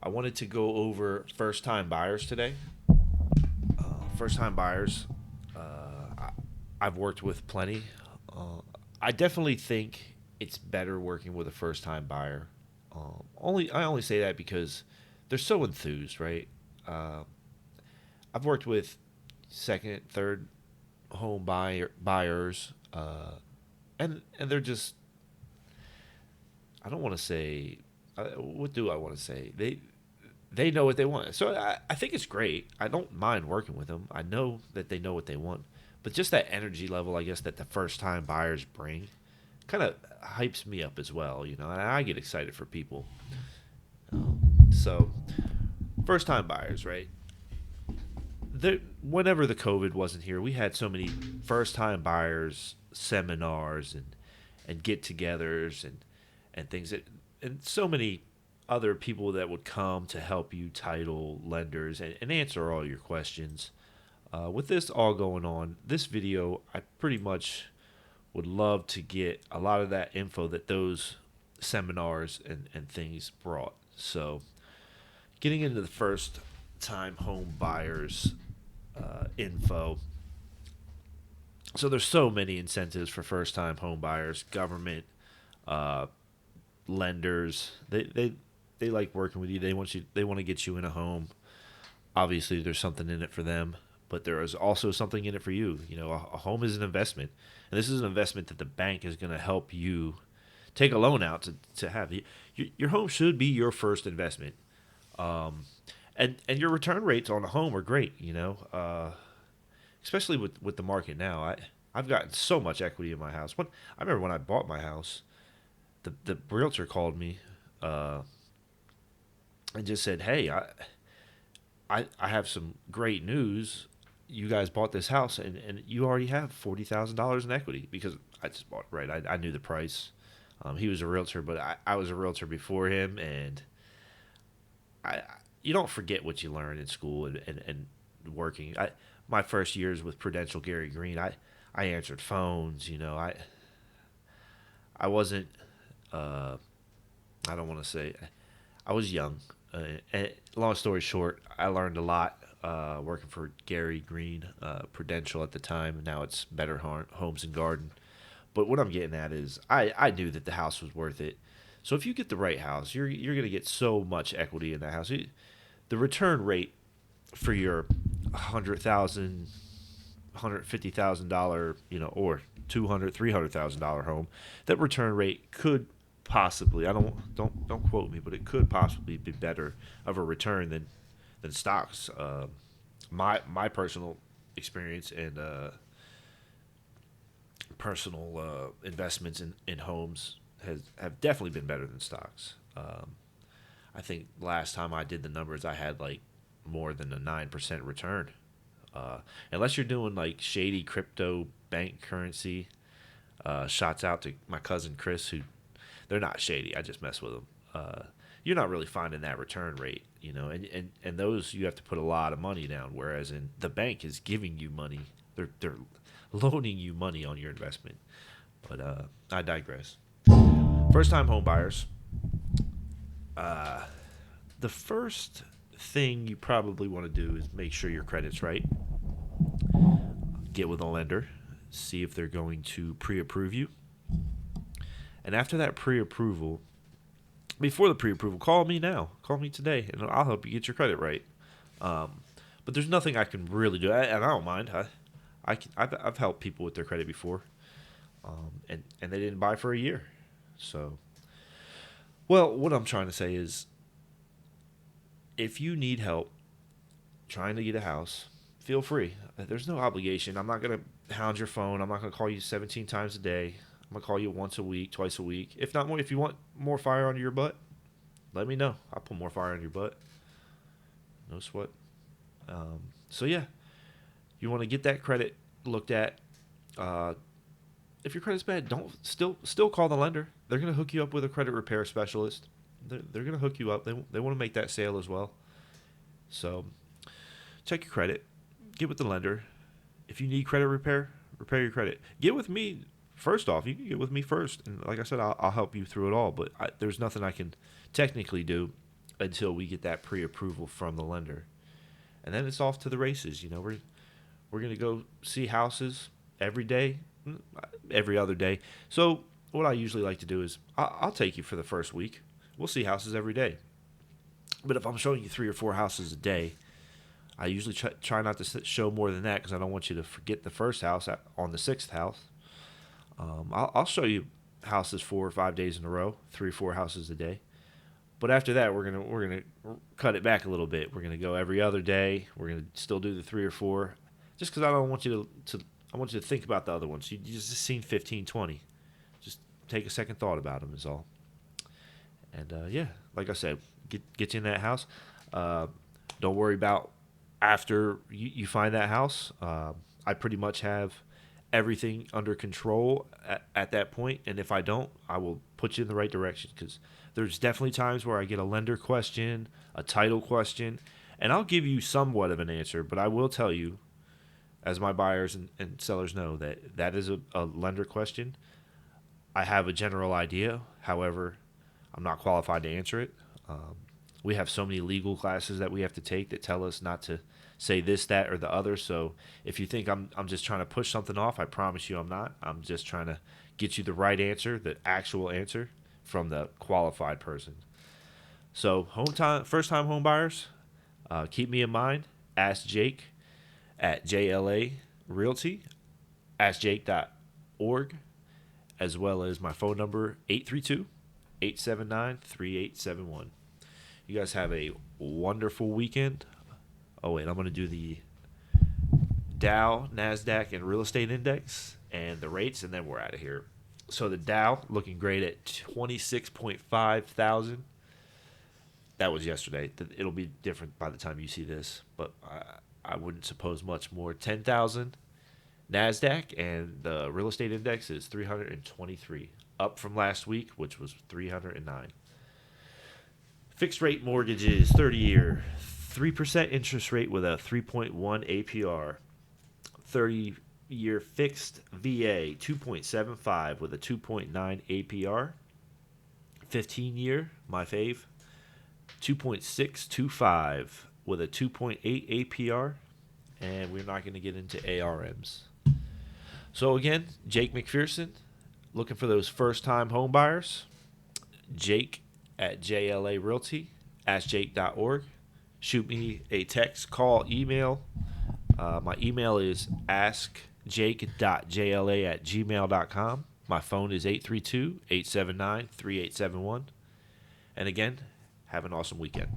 I wanted to go over first time buyers today. First time buyers, I've worked with plenty. I definitely think it's better working with a first time buyer. I only say that because they're so enthused, right? Uh, I've worked with second, third home buyers, and they're just, I don't want to say, what do I want to say? They know what they want. So I think it's great. I don't mind working with them. I know that they know what they want. But just that energy level, I guess, that the first time buyers bring kind of hypes me up as well, and I get excited for people. So, first time buyers, right? Whenever the COVID wasn't here, we had so many first time buyers seminars and get togethers and things and so many other people that would come to help you title lenders and answer all your questions. With this all going on, this video, I pretty much would love to get a lot of that info that those seminars and things brought. So, getting into the first time home buyers info. So, there's so many incentives for first time home buyers, government, uh, lenders. They like working with you. They want to get you in a home. Obviously, there's something in it for them, but there is also something in it for you. A home is an investment, and this is an investment that the bank is going to help you take a loan out to have. Your home should be your first investment, um, and your return rates on a home are great. Especially with the market now. I've gotten so much equity in my house. I remember when I bought my house, the realtor called me uh, and just said, "Hey, I have some great news. You guys bought this house, and you already have $40,000 in equity because I just bought it, right. I knew the price. He was a realtor, but I was a realtor before him, and I you don't forget what you learn in school and working. My first years with Prudential Gary Green, I answered phones. I wasn't. Uh, I don't want to say I was young. And long story short, I learned a lot working for Gary Green, Prudential at the time. Now it's Better Homes and Garden. But what I'm getting at is I knew that the house was worth it. So if you get the right house, you're going to get so much equity in that house. The return rate for your 100,000, $150,000, or 200, $300,000 home, that return rate could possibly, I don't quote me, but it could possibly be better of a return than stocks. My personal experience and personal investments in homes have definitely been better than stocks. I think last time I did the numbers, I had like more than a 9% return. Unless you're doing like shady crypto bank currency, shots out to my cousin Chris, who they're not shady. I just mess with them. You're not really finding that return rate, and those you have to put a lot of money down. Whereas in the bank is giving you money, they're loaning you money on your investment. But I digress. First time home buyers. Uh, the first thing you probably want to do is make sure your credit's right. Get with a lender, see if they're going to pre-approve you, and after that pre-approval, before the pre-approval, call me now. Call me today, and I'll help you get your credit right. Um, but there's nothing I can really do, and I don't mind. I've helped people with their credit before, and they didn't buy for a year. So, well, what I'm trying to say is, if you need help trying to get a house, feel free. There's no obligation. I'm not gonna hound your phone. I'm not gonna call you 17 times a day. I'm gonna call you once a week, twice a week, if not more. If you want more fire under your butt, let me know. I'll put more fire under your butt. No sweat. So yeah, you want to get that credit looked at. Uh, if your credit's bad, don't still call the lender. They're gonna hook you up with a credit repair specialist. They're gonna hook you up. They want to make that sale as well. So check your credit. Get with the lender. If you need credit repair your credit. Get with me. First off, you can get with me first, and like I said, I'll help you through it all. But there's nothing I can technically do until we get that pre-approval from the lender. And then it's off to the races. We're going to go see houses every day, every other day. So what I usually like to do is I'll take you for the first week. We'll see houses every day. But if I'm showing you 3 or 4 houses a day, I usually try not to show more than that because I don't want you to forget the first house on the 6th house. I'll show you houses 4 or 5 days in a row, 3 or 4 houses a day. But after that, we're gonna cut it back a little bit. We're gonna go every other day. We're gonna still do the 3 or 4, just because I don't want you to I want you to think about the other ones. You just seen 15, 20. Just take a second thought about them is all. And yeah, like I said, get you in that house. Don't worry about after you find that house. I pretty much have everything under control at that point, and if I don't, I will put you in the right direction, because there's definitely times where I get a lender question, a title question, and I'll give you somewhat of an answer, but I will tell you, as my buyers and sellers know, that is a lender question. I have a general idea, however, I'm not qualified to answer it. We have so many legal classes that we have to take that tell us not to say this, that, or the other. So if you think I'm just trying to push something off, I promise you I'm not. I'm just trying to get you the right answer, the actual answer from the qualified person. So first time home buyers, keep me in mind. Ask Jake at JLA Realty, askjake.org, as well as my phone number 832-879-3871. You guys have a wonderful weekend. Oh, wait, I'm going to do the Dow, NASDAQ, and real estate index and the rates, and then we're out of here. So the Dow looking great at 26.5 thousand. That was yesterday. It'll be different by the time you see this, but I wouldn't suppose much more. 10,000 NASDAQ, and the real estate index is 323, up from last week, which was 309. Fixed rate mortgages, 30-year, 3% interest rate with a 3.1 APR. 30-year fixed VA, 2.75 with a 2.9 APR. 15-year, my fave, 2.625 with a 2.8 APR. And we're not going to get into ARMs. So again, Jake McPherson, looking for those first-time home buyers. Jake at JLA Realty, askjake.org. Shoot me a text, call, email. My email is askjake.jla@gmail.com. My phone is 832-879-3871. And again, have an awesome weekend.